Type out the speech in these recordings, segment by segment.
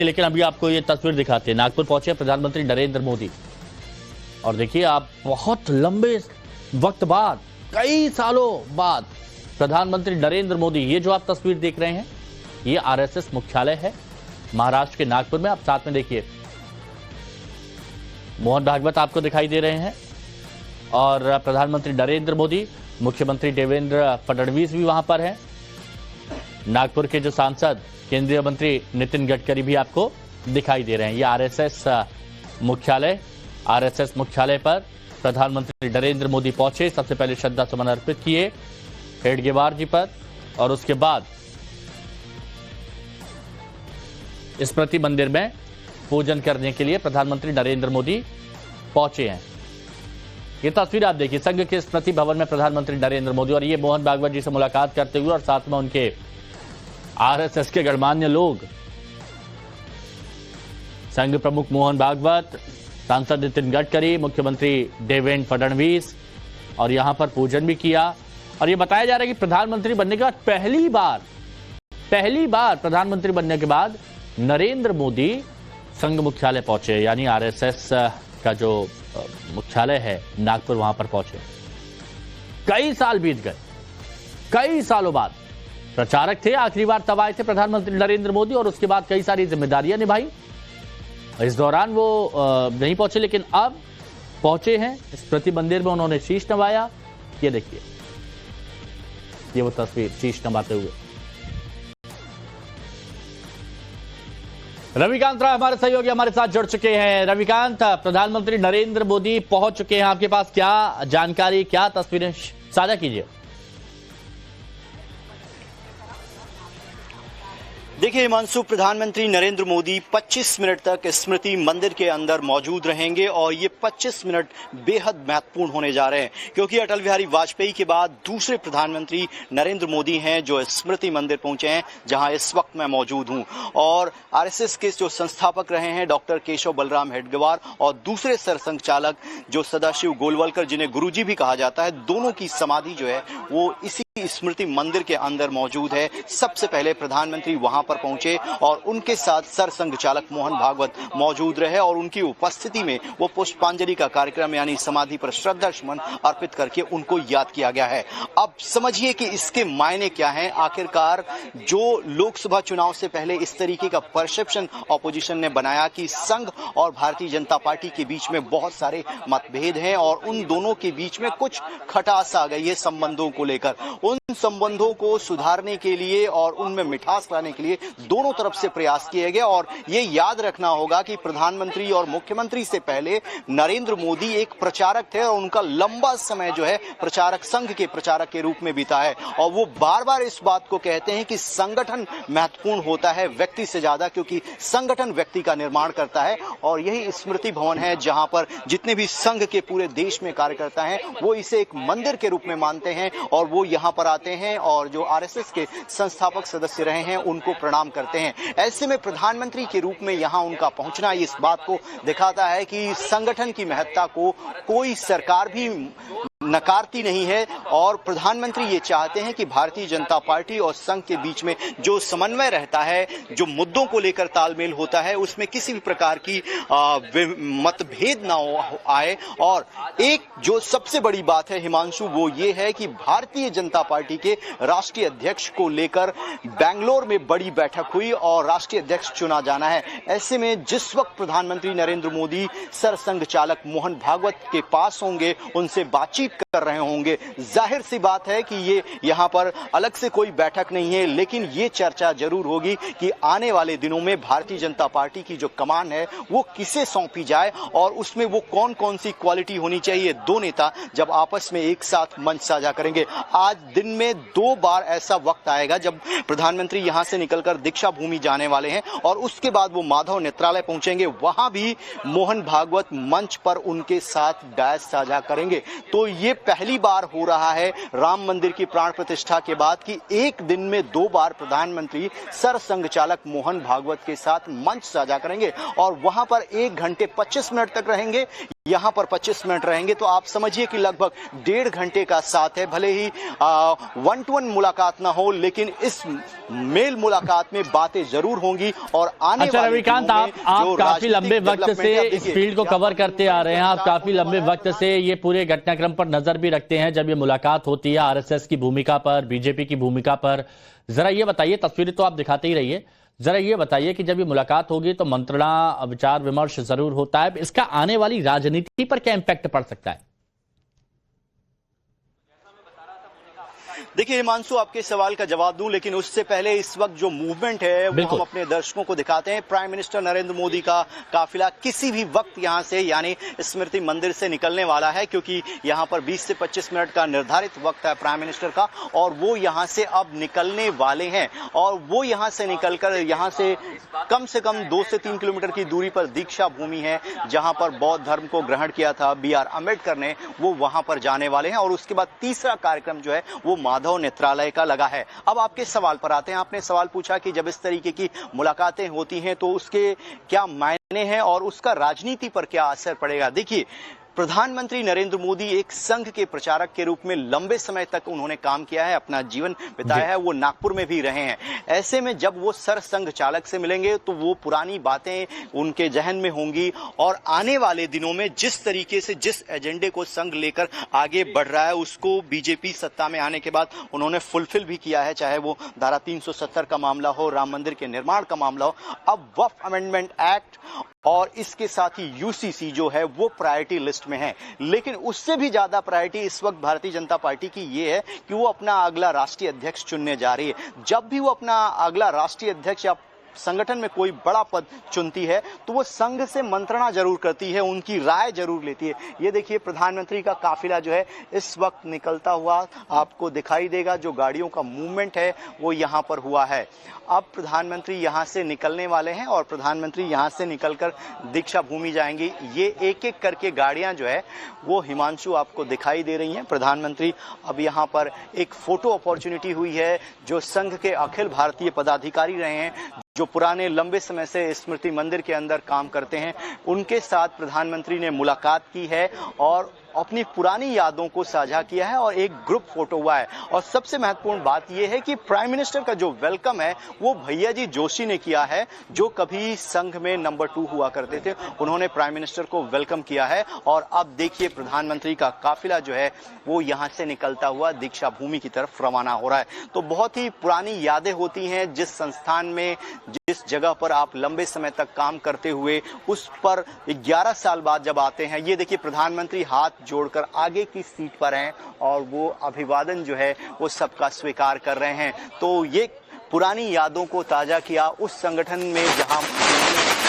लेकिन अभी आपको ये तस्वीर दिखाते हैं। नागपुर पहुंचे प्रधानमंत्री नरेंद्र मोदी और देखिए आप, बहुत लंबे वक्त बाद, कई सालों बाद प्रधानमंत्री नरेंद्र मोदी, ये जो आप तस्वीर देख रहे हैं ये आरएसएस मुख्यालय है महाराष्ट्र के नागपुर में। आप साथ में देखिए मोहन भागवत आपको दिखाई दे रहे हैं और प्रधानमंत्री नरेंद्र मोदी, मुख्यमंत्री देवेंद्र फडणवीस भी वहां पर हैं। नागपुर के जो सांसद केंद्रीय मंत्री नितिन गडकरी भी आपको दिखाई दे रहे हैं। ये आरएसएस मुख्यालय पर प्रधानमंत्री नरेंद्र मोदी पहुंचे। सबसे पहले श्रद्धा सुमन अर्पित किए हेडगेवार जी पर और उसके बाद स्मृति मंदिर में पूजन करने के लिए प्रधानमंत्री नरेंद्र मोदी पहुंचे हैं। ये तस्वीर आप देखिए, संघ के स्मृति भवन में प्रधानमंत्री नरेंद्र मोदी और ये मोहन भागवत जी से मुलाकात करते हुए और साथ में उनके आरएसएस के गणमान्य लोग, संघ प्रमुख मोहन भागवत, सांसद नितिन गडकरी, मुख्यमंत्री देवेंद्र फडणवीस, और यहां पर पूजन भी किया। और ये बताया जा रहा है कि प्रधानमंत्री बनने के बाद पहली बार प्रधानमंत्री बनने के बाद नरेंद्र मोदी संघ मुख्यालय पहुंचे, यानी आरएसएस का जो मुख्यालय है नागपुर, वहां पर पहुंचे। कई साल बीत गए, कई सालों बाद प्रचारक थे, आखिरी बार तब आए थे प्रधानमंत्री नरेंद्र मोदी और उसके बाद कई सारी जिम्मेदारियां निभाई। इस दौरान वो नहीं पहुंचे, लेकिन अब पहुंचे हैं स्मृति मंदिर में, उन्होंने शीश नवाया। ये देखिए, ये वो तस्वीर शीश नवाते हुए। रविकांत राय हमारे सहयोगी हमारे साथ जुड़ चुके हैं। रविकांत, प्रधानमंत्री नरेंद्र मोदी पहुंच चुके हैं, आपके पास क्या जानकारी, क्या तस्वीरें साझा कीजिए। देखिए हिमांशु, प्रधानमंत्री नरेंद्र मोदी 25 मिनट तक स्मृति मंदिर के अंदर मौजूद रहेंगे और ये 25 मिनट बेहद महत्वपूर्ण होने जा रहे हैं, क्योंकि अटल बिहारी वाजपेयी के बाद दूसरे प्रधानमंत्री नरेंद्र मोदी हैं जो स्मृति मंदिर पहुंचे हैं, जहां इस वक्त मैं मौजूद हूं। और आरएसएस के जो संस्थापक रहे हैं डॉक्टर केशव बलराम हेडगेवार और दूसरे सरसंघचालक जो सदाशिव गोलवलकर, जिन्हें गुरुजी भी कहा जाता है, दोनों की समाधि जो है वो इसी स्मृति मंदिर के अंदर मौजूद है। सबसे पहले प्रधानमंत्री वहां पर पहुंचे और उनके साथ सरसंघ चालक मोहन भागवत मौजूद रहे और उनकी उपस्थिति में वो पुष्पांजलि का कार्यक्रम यानी समाधि पर श्रद्धा सुमन अर्पित करके उनको याद किया गया है। अब समझिए कि इसके मायने क्या हैं। आखिरकार जो लोकसभा चुनाव से पहले इस तरीके का परसेप्शन ऑपोजिशन ने बनाया कि संघ और भारतीय जनता पार्टी के बीच में बहुत सारे मतभेद हैं और उन दोनों के बीच में कुछ खटास आ गई है संबंधों को लेकर, उन संबंधों को सुधारने के लिए और उनमें मिठास लाने के लिए दोनों तरफ से प्रयास किए गए। और ये याद रखना होगा कि प्रधानमंत्री और मुख्यमंत्री से पहले नरेंद्र मोदी एक प्रचारक थे और उनका लंबा समय जो है प्रचारक, संघ के प्रचारक के रूप में बीता है। और वो बार बार इस बात को कहते हैं कि संगठन महत्वपूर्ण होता है व्यक्ति से ज्यादा, क्योंकि संगठन व्यक्ति का निर्माण करता है। और यही स्मृति भवन है जहां पर जितने भी संघ के पूरे देश में कार्यकर्ता हैं वो इसे एक मंदिर के रूप में मानते हैं और वो यहां पर आते हैं और जो आरएसएस के संस्थापक सदस्य रहे हैं उनको प्रणाम करते हैं। ऐसे में प्रधानमंत्री के रूप में यहां उनका पहुंचना इस बात को दिखाता है कि संगठन की महत्ता को कोई सरकार भी नकारती नहीं है और प्रधानमंत्री ये चाहते हैं कि भारतीय जनता पार्टी और संघ के बीच में जो समन्वय रहता है, जो मुद्दों को लेकर तालमेल होता है, उसमें किसी भी प्रकार की मतभेद ना आए। और एक जो सबसे बड़ी बात है हिमांशु, वो ये है कि भारतीय जनता पार्टी के राष्ट्रीय अध्यक्ष को लेकर बेंगलोर में बड़ी बैठक हुई और राष्ट्रीय अध्यक्ष चुना जाना है। ऐसे में जिस वक्त प्रधानमंत्री नरेंद्र मोदी सरसंघ चालक मोहन भागवत के पास होंगे, उनसे बातचीत कर रहे होंगे, जाहिर सी बात है कि ये यहाँ पर अलग से कोई बैठक नहीं है, लेकिन ये चर्चा जरूर होगी कि आने वाले दिनों में भारतीय जनता पार्टी की जो कमान है वो किसे सौंपी जाए और उसमें वो कौन कौन सी क्वालिटी होनी चाहिए। दो नेता जब आपस में एक साथ मंच साझा करेंगे, आज दिन में 2 बार ऐसा वक्त आएगा जब प्रधानमंत्री यहां से निकलकर दीक्षा भूमि जाने वाले हैं और उसके बाद वो माधव नेत्रालय पहुंचेंगे, वहां भी मोहन भागवत मंच पर उनके साथ डायस साझा करेंगे। तो ये पहली बार हो रहा है राम मंदिर की प्राण प्रतिष्ठा के बाद कि एक दिन में 2 बार प्रधानमंत्री सरसंघ चालक मोहन भागवत के साथ मंच साझा करेंगे और वहां पर 1 घंटे 25 मिनट तक रहेंगे। यहाँ पर 25 मिनट रहेंगे, तो आप समझिए कि लगभग 1.5 घंटे का साथ है। भले ही 1-to-1 मुलाकात ना हो, लेकिन इस मेल मुलाकात में बातें जरूर होंगी और आने अच्छा वाले रविकांत, दिनों में आप जो काफी लंबे राजनीतिक वक्त से डेवलपमेंट है, इस फील्ड को कवर करते आ रहे हैं, आप काफी लंबे वक्त से ये पूरे घटनाक्रम पर नजर भी रखते हैं जब ये मुलाकात होती है आरएसएस की भूमिका पर, बीजेपी की भूमिका पर। जरा ये बताइए, तस्वीरें तो आप दिखाते ही रहिए, जरा ये बताइए कि जब ये मुलाकात होगी तो मंत्रणा, विचार विमर्श जरूर होता है, इसका आने वाली राजनीति पर क्या इंपैक्ट पड़ सकता है? देखिए हिमांशु, आपके सवाल का जवाब दूं, लेकिन उससे पहले इस वक्त जो मूवमेंट है वो हम अपने दर्शकों को दिखाते हैं। प्राइम मिनिस्टर नरेंद्र मोदी का काफिला किसी भी वक्त यहां से यानी स्मृति मंदिर से निकलने वाला है, क्योंकि यहां पर 20 से 25 मिनट का निर्धारित वक्त है प्राइम मिनिस्टर का, और वो यहां से अब निकलने वाले हैं। और वो यहां से निकलकर यहां से कम 2 से 3 किलोमीटर की दूरी पर दीक्षा भूमि है, जहां पर बौद्ध धर्म को ग्रहण किया था BR अम्बेडकर ने, वो वहां पर जाने वाले हैं। और उसके बाद तीसरा कार्यक्रम जो है वो माधव नेत्रालय का लगा है। अब आपके सवाल पर आते हैं। आपने सवाल पूछा कि जब इस तरीके की मुलाकातें होती हैं तो उसके क्या मायने हैं और उसका राजनीति पर क्या असर पड़ेगा। देखिए, प्रधानमंत्री नरेंद्र मोदी एक संघ के प्रचारक के रूप में लंबे समय तक उन्होंने काम किया है, अपना जीवन बिताया है, वो नागपुर में भी रहे हैं। ऐसे में जब वो सरसंघ चालक से मिलेंगे तो वो पुरानी बातें उनके जहन में होंगी, और आने वाले दिनों में जिस तरीके से जिस एजेंडे को संघ लेकर आगे बढ़ रहा है उसको बीजेपी सत्ता में आने के बाद उन्होंने फुलफिल भी किया है, चाहे वो धारा 370 का मामला हो, राम मंदिर के निर्माण का मामला हो। अब वक्फ अमेंडमेंट एक्ट और इसके साथ ही यूसीसी जो है वो प्रायोरिटी लिस्ट में है, लेकिन उससे भी ज्यादा प्रायोरिटी इस वक्त भारतीय जनता पार्टी की ये है कि वो अपना अगला राष्ट्रीय अध्यक्ष चुनने जा रही है। जब भी वो अपना अगला राष्ट्रीय अध्यक्ष या संगठन में कोई बड़ा पद चुनती है तो वो संघ से मंत्रणा जरूर करती है, उनकी राय जरूर लेती है। ये देखिए, प्रधानमंत्री का काफिला जो है इस वक्त निकलता हुआ आपको दिखाई देगा। जो गाड़ियों का मूवमेंट है वो यहाँ पर हुआ है। अब प्रधानमंत्री यहाँ से निकलने वाले हैं और प्रधानमंत्री यहाँ से निकलकर दीक्षा भूमि जाएंगे। ये एक एक करके गाड़ियां जो है वो हिमांशु आपको दिखाई दे रही हैं। प्रधानमंत्री अब यहाँ पर एक फोटो अपॉर्चुनिटी हुई है। जो संघ के अखिल भारतीय पदाधिकारी रहे हैं, जो पुराने लंबे समय से स्मृति मंदिर के अंदर काम करते हैं, उनके साथ प्रधानमंत्री ने मुलाकात की है और अपनी पुरानी यादों को साझा किया है और एक ग्रुप फोटो हुआ है। और सबसे महत्वपूर्ण बात यह है कि प्राइम मिनिस्टर का जो वेलकम है वो भैया जी जोशी ने किया है, जो कभी संघ में नंबर 2 हुआ करते थे। उन्होंने प्राइम मिनिस्टर को वेलकम किया है और अब देखिए प्रधानमंत्री का काफिला जो है वो यहां से निकलता हुआ दीक्षा भूमि की तरफ रवाना हो रहा है। तो बहुत ही पुरानी यादें होती हैं। जिस संस्थान में, जिस जगह पर आप लंबे समय तक काम करते हुए, उस पर 11 साल बाद जब आते हैं, ये देखिए प्रधानमंत्री हाथ जोड़कर आगे की सीट पर हैं और वो अभिवादन जो है वो सबका स्वीकार कर रहे हैं। तो ये पुरानी यादों को ताजा किया उस संगठन में जहां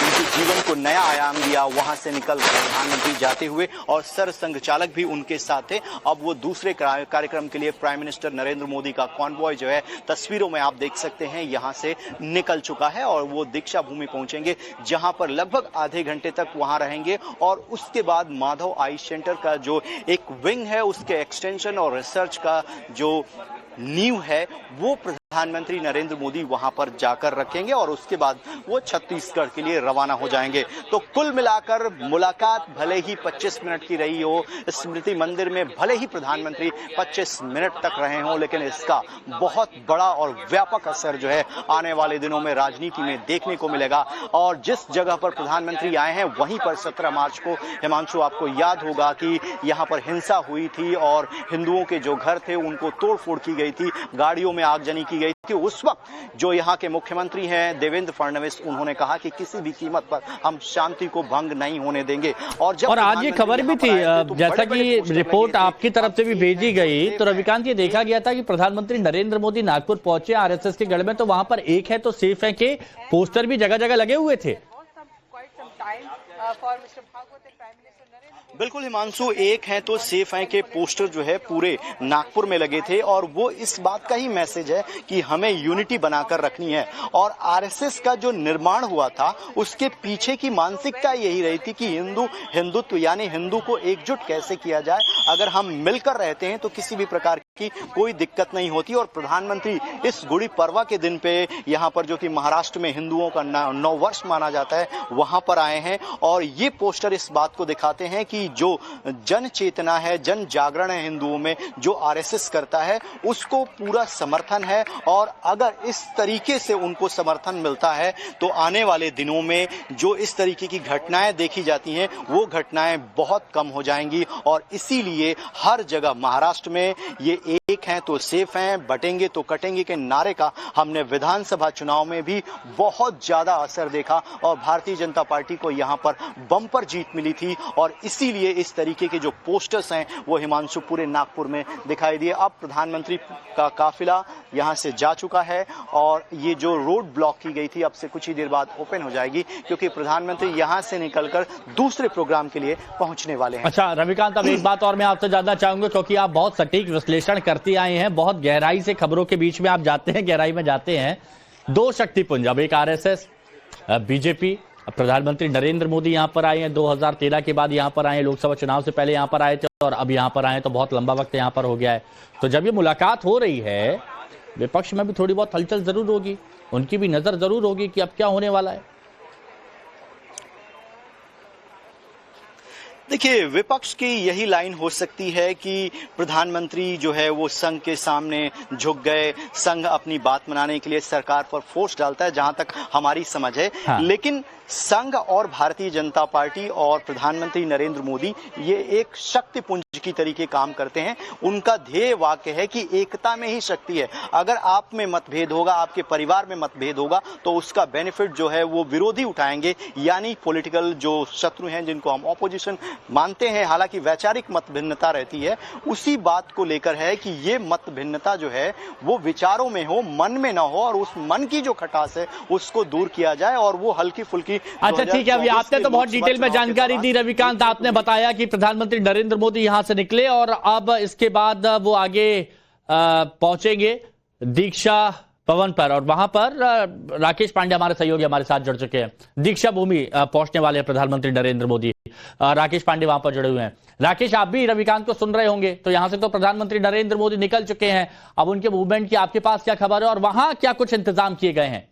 उनके जीवन को नया आयाम दिया, वहां से निकल प्रधानमंत्री जाते हुए और सरसंघ चालक भी उनके साथ थे। अब वो दूसरे कार्यक्रम के लिए प्राइम मिनिस्टर नरेंद्र मोदी का कॉन्वॉय जो है तस्वीरों में आप देख सकते हैं यहां से निकल चुका है और वो दीक्षा भूमि पहुंचेंगे, जहां पर लगभग आधे घंटे तक वहां रहेंगे। और उसके बाद माधव आई सेंटर का जो एक विंग है, उसके एक्सटेंशन और रिसर्च का जो नींव है वो प्रधानमंत्री नरेंद्र मोदी वहां पर जाकर रखेंगे और उसके बाद वो छत्तीसगढ़ के लिए रवाना हो जाएंगे। तो कुल मिलाकर मुलाकात भले ही 25 मिनट की रही हो, स्मृति मंदिर में भले ही प्रधानमंत्री 25 मिनट तक रहे हों, लेकिन इसका बहुत बड़ा और व्यापक असर जो है आने वाले दिनों में राजनीति में देखने को मिलेगा। और जिस जगह पर प्रधानमंत्री आए हैं वहीं पर 17 मार्च को हिमांशु आपको याद होगा कि यहाँ पर हिंसा हुई थी और हिंदुओं के जो घर थे उनको तोड़फोड़ की गई थी, गाड़ियों में आगजनी की गई थी। उस वक्त जो यहाँ के मुख्यमंत्री हैं देवेंद्र फडणवीस, उन्होंने कहा कि किसी भी कीमत पर हम शांति को भंग नहीं होने देंगे। और आज ये खबर भी थी, जैसा कि रिपोर्ट आपकी तरफ से भी भेजी गई, तो रविकांत ये देखा गया था कि प्रधानमंत्री नरेंद्र मोदी नागपुर पहुंचे आरएसएस के गढ़ में, तो वहां पर एक है तो सेफ है के पोस्टर भी जगह जगह लगे हुए थे। बिल्कुल हिमांशु, एक है तो सेफ है के पोस्टर जो है पूरे नागपुर में लगे थे और वो इस बात का ही मैसेज है कि हमें यूनिटी बनाकर रखनी है। और आरएसएस का जो निर्माण हुआ था उसके पीछे की मानसिकता यही रही थी कि हिंदुत्व यानी हिंदू को एकजुट कैसे किया जाए। अगर हम मिलकर रहते हैं तो किसी भी प्रकार की कोई दिक्कत नहीं होती। और प्रधानमंत्री इस गुड़ी पड़वा के दिन पे यहाँ पर, जो कि महाराष्ट्र में हिंदुओं का नव वर्ष माना जाता है, वहां पर आए हैं और ये पोस्टर इस बात को दिखाते हैं कि जो जन चेतना है, जन जागरण है हिंदुओं में, जो आरएसएस करता है उसको पूरा समर्थन है। और अगर इस तरीके से उनको समर्थन मिलता है तो आने वाले दिनों में जो इस तरीके की घटनाएं देखी जाती हैं वो घटनाएं बहुत कम हो जाएंगी। और इसीलिए हर जगह महाराष्ट्र में ये एक हैं तो सेफ हैं, बटेंगे तो कटेंगे के नारे का हमने विधानसभा चुनाव में भी बहुत ज्यादा असर देखा और भारतीय जनता पार्टी को यहां पर बम्पर जीत मिली थी। और इसीलिए इस तरीके के जो पोस्टर्स हैं वो हिमांशु पूरे नागपुर में दिखाई दिए। अब प्रधानमंत्री का काफिला यहां से जा चुका है और ये जो रोड ब्लॉक की गई थी अब से कुछ ही देर बाद ओपन हो जाएगी, क्योंकि प्रधानमंत्री यहां से निकलकर दूसरे प्रोग्राम के लिए पहुंचने वाले हैं। अच्छा रविकांत, अब एक बात और मैं आपसे जानना चाहूंगा, क्योंकि आप बहुत सटीक विश्लेषण करते आए हैं, बहुत गहराई से खबरों के बीच में आप जाते हैं, गहराई में जाते हैं। दो शक्तिपुंज, अब एक आरएसएस, बीजेपी, प्रधानमंत्री नरेंद्र मोदी यहां पर आए हैं, 2013 के बाद यहां पर आए, लोकसभा चुनाव से पहले यहां पर आए थे और अब यहां पर आए, तो बहुत लंबा वक्त यहां पर हो गया है। तो जब ये मुलाकात हो रही है, विपक्ष में भी थोड़ी बहुत हलचल जरूर होगी, उनकी भी नजर जरूर होगी कि अब क्या होने वाला है। देखिए, विपक्ष की यही लाइन हो सकती है कि प्रधानमंत्री जो है वो संघ के सामने झुक गए, संघ अपनी बात मनाने के लिए सरकार पर फोर्स डालता है, जहां तक हमारी समझ है। हाँ। लेकिन संघ और भारतीय जनता पार्टी और प्रधानमंत्री नरेंद्र मोदी ये एक शक्तिपुंज की तरीके काम करते हैं। उनका ध्येय वाक्य है कि एकता में ही शक्ति है। अगर आप में मतभेद होगा, आपके परिवार में मतभेद होगा, तो उसका बेनिफिट जो है वो विरोधी उठाएंगे, यानी पॉलिटिकल जो शत्रु हैं जिनको हम ऑपोजिशन मानते हैं, हालांकि वैचारिक मत भिन्नता रहती है, उसी बात को लेकर है कि ये मत भिन्नता जो है वो विचारों में हो, मन में ना हो, और उस मन की जो खटास है उसको दूर किया जाए और वो हल्की फुल्की। अच्छा ठीक है, अभी आपने तो बहुत डिटेल में जानकारी दी रविकांत, आपने बताया कि प्रधानमंत्री नरेंद्र मोदी यहां से निकले और अब इसके बाद वो आगे पहुंचेंगे दीक्षा भवन पर, और वहां पर राकेश पांडे हमारे सहयोगी हमारे साथ जुड़ चुके हैं। दीक्षा भूमि पहुंचने वाले हैं प्रधानमंत्री नरेंद्र मोदी, राकेश पांडे वहां पर जुड़े हुए हैं। राकेश, आप भी रविकांत को सुन रहे होंगे, तो यहां से तो प्रधानमंत्री नरेंद्र मोदी निकल चुके हैं, अब उनके मूवमेंट की आपके पास क्या खबर है और वहां क्या कुछ इंतजाम किए गए हैं?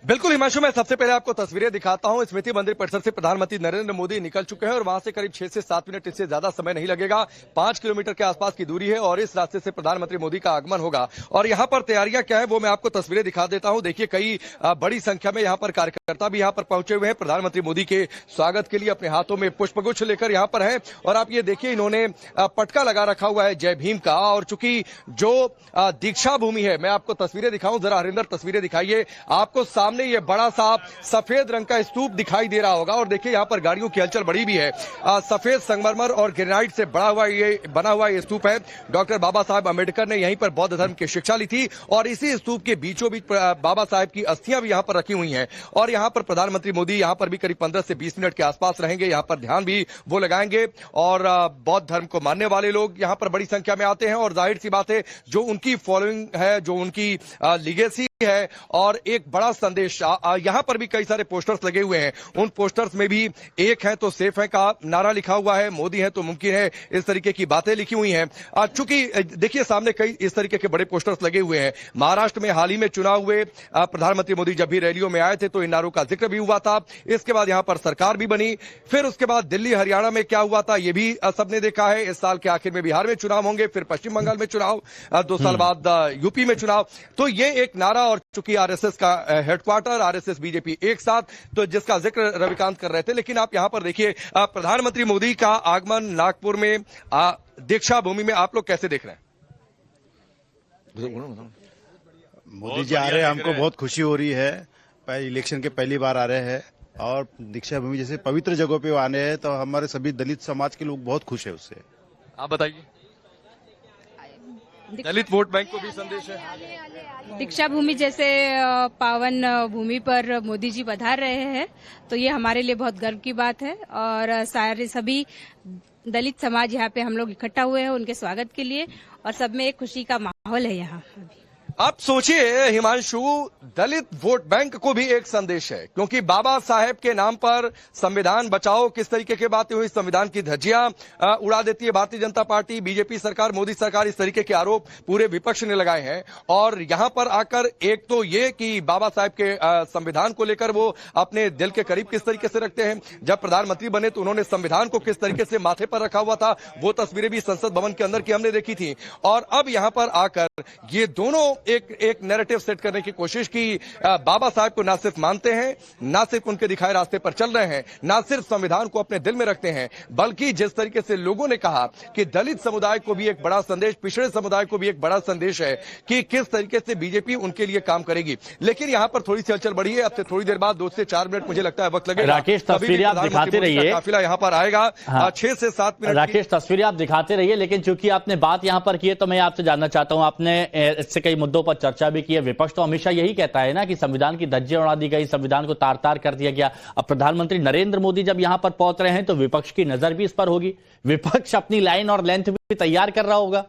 बिल्कुल हिमांशु, मैं सबसे पहले आपको तस्वीरें दिखाता हूं। स्मृति मंदिर परिसर से प्रधानमंत्री नरेंद्र मोदी निकल चुके हैं और वहां से करीब 6 से 7 मिनट, इससे ज्यादा समय नहीं लगेगा। 5 किलोमीटर के आसपास की दूरी है और इस रास्ते से प्रधानमंत्री मोदी का आगमन होगा। और यहां पर तैयारियां क्या है वो मैं आपको तस्वीरें दिखा देता हूं। देखिए, कई बड़ी संख्या में यहां पर कार्यकर्ता भी यहां पर पहुंचे हुए हैं प्रधानमंत्री मोदी के स्वागत के लिए, अपने हाथों में पुष्पगुच्छ लेकर यहां पर है। और आप ये देखिए, इन्होंने पटका लगा रखा हुआ है जय भीम का। और चूंकि जो दीक्षा भूमि है, मैं आपको तस्वीरें दिखाऊं, जरा हरिंदर तस्वीरें दिखाइए। आपको सामने ये बड़ा सा सफेद रंग का स्तूप दिखाई दे रहा होगा और देखिए यहाँ पर गाड़ियों की हलचल बड़ी भी है। सफेद संगमरमर और ग्रेनाइट से बना हुआ ये स्तूप है। डॉक्टर बाबा साहब अम्बेडकर ने यहीं पर बौद्ध धर्म की शिक्षा ली थी और इसी स्तूप के बीचों बीच बाबा साहब की अस्थियां भी यहाँ पर रखी हुई हैं। और यहाँ पर प्रधानमंत्री मोदी यहाँ पर भी करीब 15 से 20 मिनट के आसपास रहेंगे। यहाँ पर ध्यान भी वो लगाएंगे और बौद्ध धर्म को मानने वाले लोग यहाँ पर बड़ी संख्या में आते हैं। और जाहिर सी बात है, जो उनकी फॉलोइंग है, जो उनकी लीगेसी है, और एक बड़ा संदेश, यहां पर भी कई सारे पोस्टर्स लगे हुए हैं। उन पोस्टर्स में भी एक है तो सेफ है का नारा लिखा हुआ है, मोदी है तो मुमकिन है, इस तरीके की बातें लिखी हुई हैं। चूंकि देखिए सामने कई इस तरीके के बड़े पोस्टर्स लगे हुए हैं। महाराष्ट्र में हाल ही में चुनाव हुए, प्रधानमंत्री मोदी जब भी रैलियों में आए थे तो इन नारों का जिक्र भी हुआ था। इसके बाद यहां पर सरकार भी बनी। फिर उसके बाद दिल्ली हरियाणा में क्या हुआ था ये भी सबने देखा है। इस साल के आखिर में बिहार में चुनाव होंगे, फिर पश्चिम बंगाल में चुनाव, 2 साल बाद यूपी में चुनाव। तो ये एक नारा, और चूंकि आरएसएस का हेडक्वार्टर, आरएसएस बीजेपी एक साथ, तो जिसका जिक्र रविकांत कर रहे थे। लेकिन आप यहां पर देखिए, प्रधानमंत्री मोदी का आगमन नागपुर में दीक्षा भूमि में आप लोग कैसे देख रहे हैं? मोदी जी आ रहे हैं, हमको बहुत खुशी हो रही है। इलेक्शन के पहली बार आ रहे हैं और दीक्षा भूमि जैसे पवित्र जगहों पे आने हैं, तो हमारे सभी दलित समाज के लोग बहुत खुश है उससे। आप बताइए, दलित वोट बैंक को भी संदेश है। दीक्षा भूमि जैसे पावन भूमि पर मोदी जी पधार रहे हैं, तो ये हमारे लिए बहुत गर्व की बात है। और सारे सभी दलित समाज यहाँ पे हम लोग इकट्ठा हुए हैं उनके स्वागत के लिए, और सब में एक खुशी का माहौल है यहाँ। आप सोचिए हिमांशु, दलित वोट बैंक को भी एक संदेश है, क्योंकि बाबा साहेब के नाम पर संविधान बचाओ किस तरीके की बातें हुई, संविधान की धज्जियां उड़ा देती है भारतीय जनता पार्टी, बीजेपी सरकार, मोदी सरकार, इस तरीके के आरोप पूरे विपक्ष ने लगाए हैं। और यहां पर आकर एक तो ये कि बाबा साहेब के संविधान को लेकर वो अपने दिल के करीब किस तरीके से रखते हैं, जब प्रधानमंत्री बने तो उन्होंने संविधान को किस तरीके से माथे पर रखा हुआ था, वो तस्वीरें भी संसद भवन के अंदर की हमने देखी थी। और अब यहां पर आकर ये दोनों एक नैरेटिव सेट करने की कोशिश की, बाबा साहब को ना सिर्फ मानते हैं, ना सिर्फ उनके दिखाए रास्ते पर चल रहे हैं, ना सिर्फ संविधान को अपने दिल में रखते हैं, बल्कि जिस तरीके से लोगों ने कहा कि दलित समुदाय को भी एक बड़ा संदेश, पिछड़े समुदाय को भी एक बड़ा संदेश है कि किस तरीके से बीजेपी उनके लिए काम करेगी। लेकिन यहां पर थोड़ी सी हलचल बढ़ी है। अब से थोड़ी देर बाद 2 से 4 मिनट मुझे लगता है वक्त लगेगा। राकेश, तस्वीरें आप दिखाते रहिए, काफिला यहां पर आएगा। 6 से 7 मिनट। राकेश, तस्वीरें आप दिखाते रहिए, लेकिन चूंकि आपने बात यहां पर की है तो मैं आपसे जानना चाहता हूं, आपने इससे कई मुद्दों पर चर्चा भी की है। विपक्ष तो हमेशा यही कहता है ना कि संविधान की धज्जियां उड़ा दी गई, संविधान को तार तार कर दिया गया। अब प्रधानमंत्री नरेंद्र मोदी जब यहां पर पहुंच रहे हैं तो विपक्ष की नजर भी इस पर होगी, विपक्ष अपनी लाइन और लेंथ भी तैयार कर रहा होगा।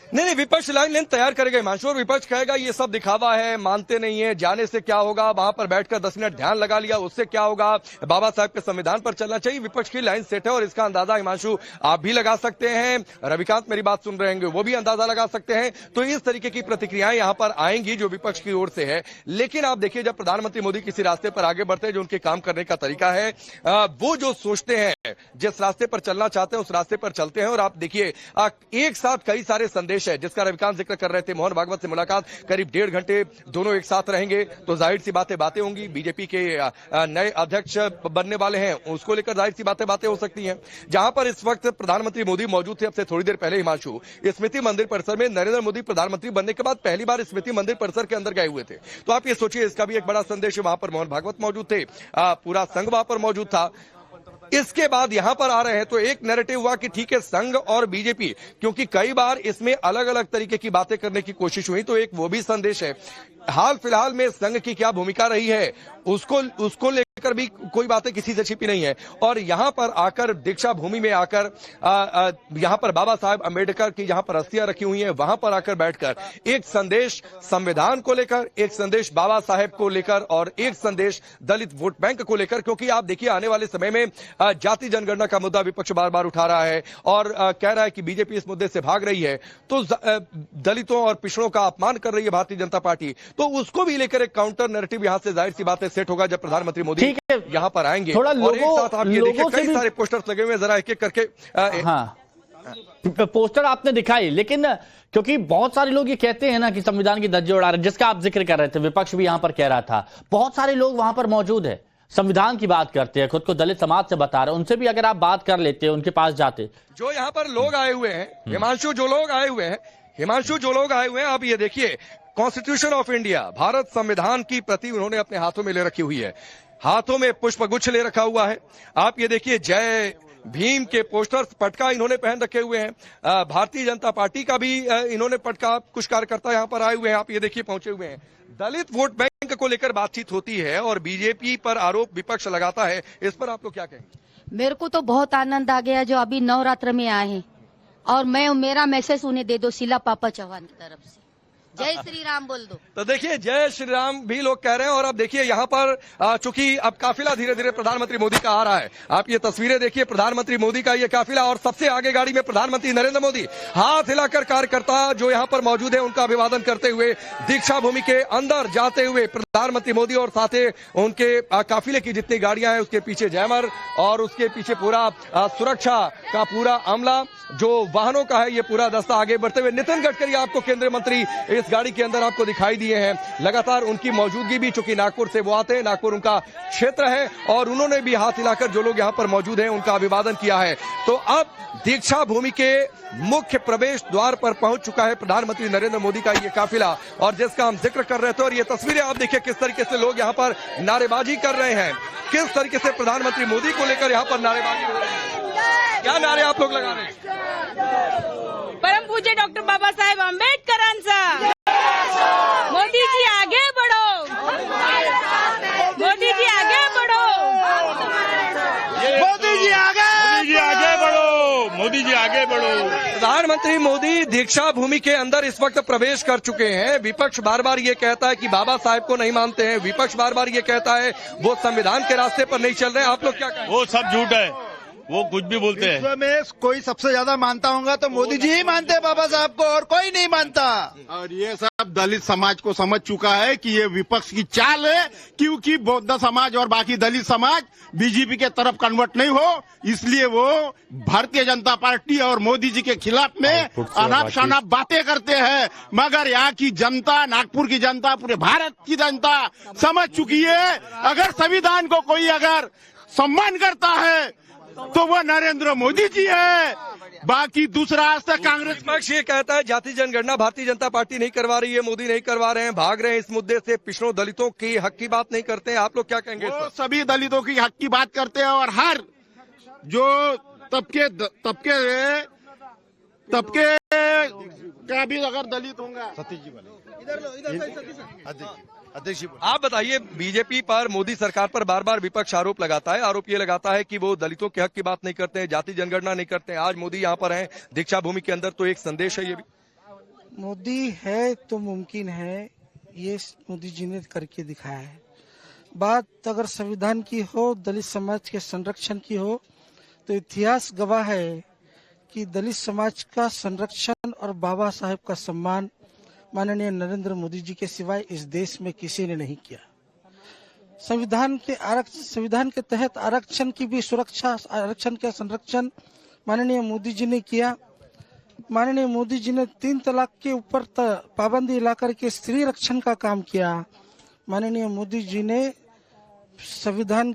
नहीं, विपक्ष लाइन लेंथ तैयार करेगा हिमांशु, और विपक्ष कहेगा ये सब दिखावा है, मानते नहीं है, जाने से क्या होगा, वहां पर बैठकर 10 मिनट ध्यान लगा लिया उससे क्या होगा, बाबा साहब के संविधान पर चलना चाहिए। विपक्ष की लाइन सेट है और इसका अंदाजा हिमांशु आप भी लगा सकते हैं, रविकांत मेरी बात सुन रहे होंगे वो भी अंदाजा लगा सकते हैं। तो इस तरीके की प्रतिक्रियाएं यहां पर आएंगी जो विपक्ष की ओर से है। लेकिन आप देखिए, जब प्रधानमंत्री मोदी किसी रास्ते पर आगे बढ़ते हैं, जो उनके काम करने का तरीका है, वो जो सोचते हैं, जिस रास्ते पर चलना चाहते हैं उस रास्ते पर चलते हैं। और आप देखिए एक साथ कई सारे संदेश है, जिसका रविकांत जिक्र कर रहे थे। मोहन भागवत से मुलाकात, करीब 1.5 घंटे दोनों एक साथ रहेंगे, तो जाहिर सी बातें होंगी। बीजेपी के नए अध्यक्ष बनने वाले हैं, उसको लेकर जाहिर सी बातें हो सकती हैं। जहां पर इस वक्त प्रधानमंत्री मोदी मौजूद थे, अब से थोड़ी देर पहले हिमांशु स्मृति मंदिर परिसर में नरेंद्र मोदी प्रधानमंत्री बनने के बाद पहली बार स्मृति मंदिर परिसर के अंदर गए हुए थे। तो आप ये सोचिए, इसका भी एक बड़ा संदेश है। वहां पर मोहन भागवत मौजूद थे, पूरा संघ वहां पर मौजूद था। इसके बाद यहां पर आ रहे हैं तो एक नैरेटिव हुआ कि ठीक है, संघ और बीजेपी, क्योंकि कई बार इसमें अलग अलग तरीके की बातें करने की कोशिश हुई, तो एक वो भी संदेश है। हाल फिलहाल में संघ की क्या भूमिका रही है उसको लेकर भी कोई बातें किसी से छिपी नहीं है। और यहां पर आकर दीक्षा भूमि में आकर यहां पर बाबा साहेब अंबेडकर की जहां पर अस्थियां रखी हुई हैं, वहां पर आकर बैठकर एक संदेश संविधान को लेकर, एक संदेश बाबा साहेब को लेकर और एक संदेश दलित वोट बैंक को लेकर। क्योंकि आप देखिए, आने वाले समय में जाति जनगणना का मुद्दा विपक्ष बार बार उठा रहा है और कह रहा है कि बीजेपी इस मुद्दे से भाग रही है, तो दलितों और पिछड़ों का अपमान कर रही है भारतीय जनता पार्टी। तो उसको भी लेकर एक काउंटर नैरेटिव यहां से जाहिर सी बातें सेट होगा जब प्रधानमंत्री मोदी यहां पर आएंगे। थोड़ा और एक साथ आप ये देखिए, कई सारे पोस्टर्स लगे हुए हैं, जरा एक एक करके। पोस्टर आपने दिखाई, लेकिन क्योंकि बहुत सारे लोग ये कहते हैं ना कि संविधान की धज्जियां उड़ा रहे हैं, जिसका आप जिक्र कर रहे थे, विपक्ष भी यहां पर कह रहा था, बहुत सारे लोग वहां पर मौजूद है, संविधान की बात करते हैं, खुद को दलित समाज से बता रहे हैं, उनसे भी अगर आप बात कर लेते, उनके पास जाते। जो यहां पर लोग आए हुए हैं हिमांशु, जो लोग आए हुए हैं, आप ये देखिए, कॉन्स्टिट्यूशन ऑफ इंडिया, भारत संविधान की प्रति उन्होंने अपने हाथों में ले रखी हुई है, हाथों में पुष्पगुच्छ ले रखा हुआ है। आप ये देखिए, जय भीम के पोस्टर्स, पटका इन्होंने पहन रखे हुए हैं। भारतीय जनता पार्टी का भी इन्होंने पटका, कुछ कार्यकर्ता यहां पर आए हुए हैं, आप ये देखिए पहुंचे हुए हैं। दलित वोट बैंक को लेकर बातचीत होती है और बीजेपी पर आरोप विपक्ष लगाता है, इस पर आप लोग क्या कहेंगे? मेरे को तो बहुत आनंद आ गया जो अभी नवरात्र में आए हैं, और मेरा मैसेज उन्हें दे दो शीला पापा चौहान की तरफ से, जय श्री राम बोल दो। तो देखिए, जय श्री राम भी लोग कह रहे हैं। और अब देखिए यहाँ पर चूंकि अब काफिला धीरे धीरे प्रधानमंत्री मोदी का आ रहा है, आप ये तस्वीरें देखिए, प्रधानमंत्री मोदी का ये काफिला, और सबसे आगे गाड़ी में प्रधानमंत्री नरेंद्र मोदी, हाथ हिलाकर कार्यकर्ता जो यहाँ पर मौजूद है उनका अभिवादन करते हुए दीक्षा भूमि के अंदर जाते हुए प्रधानमंत्री मोदी, और साथ ही उनके काफिले की जितनी गाड़ियां हैं उसके पीछे जयमर, और उसके पीछे पूरा सुरक्षा का पूरा अमला, जो वाहनों का है ये पूरा दस्ता आगे बढ़ते हुए। नितिन गडकरी आपको केंद्रीय मंत्री इस गाड़ी के अंदर आपको दिखाई दिए हैं। लगातार उनकी मौजूदगी भी, चूंकि नागपुर से वो आते हैं, नागपुर उनका क्षेत्र है, और उन्होंने भी हाथ हिलाकर जो लोग यहां पर मौजूद हैं उनका अभिवादन किया है। तो अब दीक्षा भूमि के मुख्य प्रवेश द्वार पर पहुंच चुका है प्रधानमंत्री नरेंद्र मोदी का ये काफिला, और जिसका हम जिक्र कर रहे थे। और ये तस्वीरें आप देखिए किस तरीके से लोग यहां पर नारेबाजी कर रहे हैं, किस तरीके से प्रधानमंत्री मोदी को लेकर यहां पर नारेबाजी हो रही है। क्या नारे आप लोग लगा रहे हैं? परम पूज्य डॉक्टर बाबा साहेब आंबेडकरांचा, मोदी जी आगे बढ़ो, मोदी जी आगे बढ़ो, मोदी जी आगे बढ़ो, मोदी जी आगे बढ़ो। प्रधानमंत्री प्रधानमंत्री मोदी दीक्षा भूमि के अंदर इस वक्त प्रवेश कर चुके हैं। विपक्ष बार बार ये कहता है कि बाबा साहेब को नहीं मानते हैं, विपक्ष बार बार ये कहता है वो संविधान के रास्ते पर नहीं चल रहे हैं। आप लोग क्या कहें? वो सब झूठ है, वो कुछ भी बोलते हैं। विश्व में कोई सबसे ज्यादा मानता होगा तो मोदी जी ही मानते हैं बाबा साहब को, और कोई नहीं मानता। और ये सब दलित समाज को समझ चुका है कि ये विपक्ष की चाल है, क्योंकि बौद्ध समाज और बाकी दलित समाज बीजेपी के तरफ कन्वर्ट नहीं हो, इसलिए वो भारतीय जनता पार्टी और मोदी जी के खिलाफ में अनाप शनाप बातें करते हैं। मगर यहाँ की जनता, नागपुर की जनता, पूरे भारत की जनता समझ चुकी है, अगर संविधान को कोई अगर सम्मान करता है तो वो नरेंद्र मोदी जी है। बाकी दूसरा आज तक कांग्रेस विपक्ष ये कहता है जाति जनगणना भारतीय जनता पार्टी नहीं करवा रही है, मोदी नहीं करवा रहे हैं, भाग रहे हैं इस मुद्दे से, पिछड़ों दलितों की हक की बात नहीं करते हैं। आप लोग क्या कहेंगे? वो सभी दलितों की हक की बात करते हैं और हर जो तबके का भी अगर दलित होगा। अध्यक्ष जी, आप बताइए, बीजेपी पर, मोदी सरकार पर बार बार विपक्ष आरोप लगाता है। आरोप ये लगाता है कि वो दलितों के हक की बात नहीं करते हैं, जाति जनगणना नहीं करते हैं। आज मोदी यहाँ पर हैं दीक्षा भूमि के अंदर, तो एक संदेश है ये भी। मोदी है तो मुमकिन है, ये मोदी जी ने करके दिखाया है। बात अगर संविधान की हो, दलित समाज के संरक्षण की हो, तो इतिहास गवाह है कि दलित समाज का संरक्षण और बाबा साहेब का सम्मान माननीय नरेंद्र मोदी जी के सिवाय इस देश में किसी ने नहीं किया। संविधान के तहत आरक्षण की भी सुरक्षा, आरक्षण का संरक्षण माननीय मोदी जी ने किया। माननीय मोदी जी ने 3 तलाक के ऊपर पाबंदी ला करके स्त्री रक्षण का काम किया। माननीय मोदी जी ने संविधान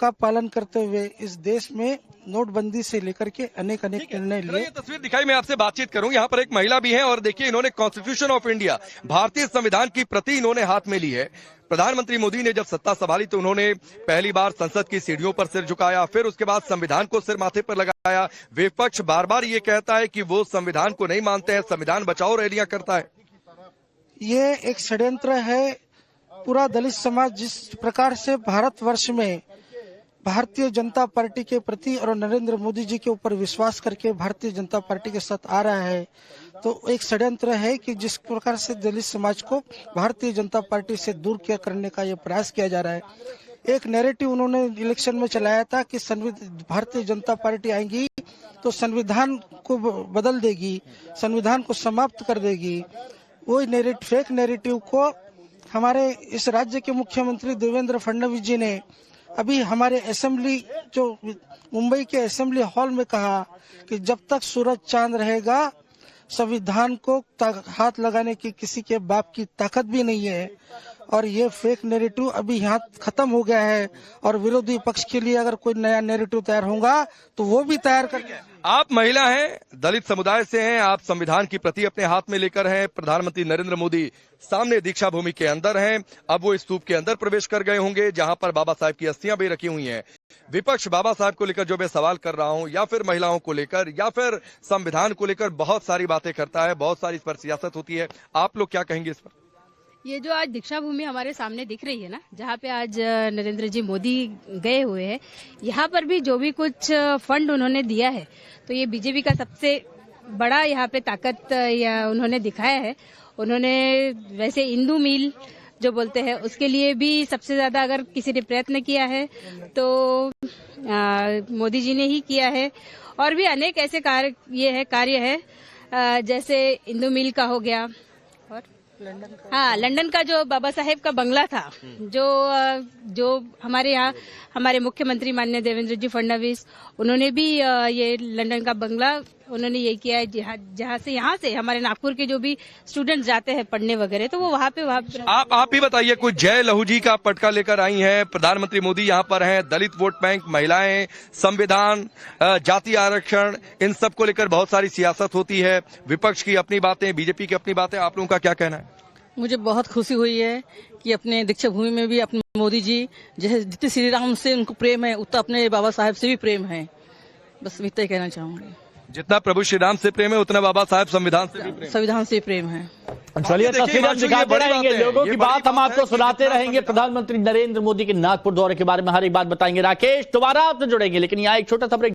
का पालन करते हुए इस देश में नोटबंदी से लेकर के अनेक निर्णय लिए। ये तस्वीर दिखाई, मैं आपसे बातचीत करूं। यहाँ पर एक महिला भी है और देखिए, इन्होंने कॉन्स्टिट्यूशन ऑफ इंडिया, भारतीय संविधान की प्रति इन्होंने हाथ में ली है। प्रधानमंत्री मोदी ने जब सत्ता संभाली तो उन्होंने पहली बार संसद की सीढ़ियों पर सिर झुकाया, फिर उसके बाद संविधान को सिर माथे पर लगाया। विपक्ष बार बार ये कहता है कि वो संविधान को नहीं मानते हैं, संविधान बचाओ रैलियां करता है। ये एक षड्यंत्र है। पूरा दलित समाज जिस प्रकार से भारतवर्ष में भारतीय जनता पार्टी के प्रति और नरेंद्र मोदी जी के ऊपर विश्वास करके भारतीय जनता पार्टी के साथ आ रहा है, तो एक षड्यंत्र है कि जिस प्रकार से दलित समाज को भारतीय जनता पार्टी से दूर किया करने का ये प्रयास किया जा रहा है। एक नैरेटिव उन्होंने इलेक्शन में चलाया था कि भारतीय जनता पार्टी आएंगी तो संविधान को बदल देगी, संविधान को समाप्त कर देगी। वो फेक नैरेटिव को हमारे इस राज्य के मुख्यमंत्री देवेंद्र फडणवीस जी ने अभी हमारे असेंबली, जो मुंबई के असेंबली हॉल में कहा कि जब तक सूरज चांद रहेगा संविधान को हाथ लगाने की किसी के बाप की ताकत भी नहीं है। और ये फेक नैरेटिव अभी यहाँ खत्म हो गया है और विरोधी पक्ष के लिए अगर कोई नया नैरेटिव तैयार होगा तो वो भी तैयार कर। आप महिला हैं, दलित समुदाय से हैं, आप संविधान की प्रति अपने हाथ में लेकर हैं। प्रधानमंत्री नरेंद्र मोदी सामने दीक्षा भूमि के अंदर हैं। अब वो स्तूप के अंदर प्रवेश कर गए होंगे जहां पर बाबा साहब की अस्थियां भी रखी हुई हैं। विपक्ष बाबा साहब को लेकर जो मैं सवाल कर रहा हूं, या फिर महिलाओं को लेकर, या फिर संविधान को लेकर बहुत सारी बातें करता है, बहुत सारी इस पर सियासत होती है। आप लोग क्या कहेंगे इस पर? ये जो आज दीक्षा भूमि हमारे सामने दिख रही है ना, जहाँ पे आज नरेंद्र जी मोदी गए हुए हैं, यहाँ पर भी जो भी कुछ फंड उन्होंने दिया है, तो ये बीजेपी का सबसे बड़ा यहाँ पे ताकत उन्होंने दिखाया है। उन्होंने वैसे इंदू मील जो बोलते हैं उसके लिए भी सबसे ज्यादा अगर किसी ने प्रयत्न किया है तो मोदी जी ने ही किया है। और भी अनेक ऐसे कार्य है, जैसे इंदू मील का हो गया, लंदन का जो बाबा साहेब का बंगला था, जो हमारे यहाँ हमारे मुख्यमंत्री माननीय देवेंद्र जी फडणवीस, उन्होंने भी ये लंदन का बंगला उन्होंने ये किया है, जहाँ से यहाँ से हमारे नागपुर के जो भी स्टूडेंट्स जाते हैं पढ़ने वगैरह, तो वो वहाँ पे आप भी बताइए, कुछ जय लहू जी का पटका लेकर आई हैं। प्रधानमंत्री मोदी यहाँ पर हैं, दलित वोट बैंक, महिलाएं, संविधान, जाति आरक्षण, इन सब को लेकर बहुत सारी सियासत होती है। विपक्ष की अपनी बातें, बीजेपी की अपनी बातें, आप लोगों का क्या कहना है? मुझे बहुत खुशी हुई है कि अपने दीक्षा भूमि में भी अपने मोदी जी जैसे जितने श्री राम से उनको प्रेम है उतना अपने बाबा साहेब से भी प्रेम है। बस इतना ही कहना चाहूंगी। जितना प्रभु श्री राम से प्रेम है उतना बाबा साहेब संविधान से प्रेम है। चलिए, तस्वीरें दिखाते रहेंगे, लोगों की बात हम आपको सुनाते रहेंगे। प्रधानमंत्री नरेंद्र मोदी के नागपुर दौरे के बारे में हर एक बात बताएंगे। राकेश दोबारा आपसे जुड़ेंगे, लेकिन यहाँ एक छोटा सा ब्रेक।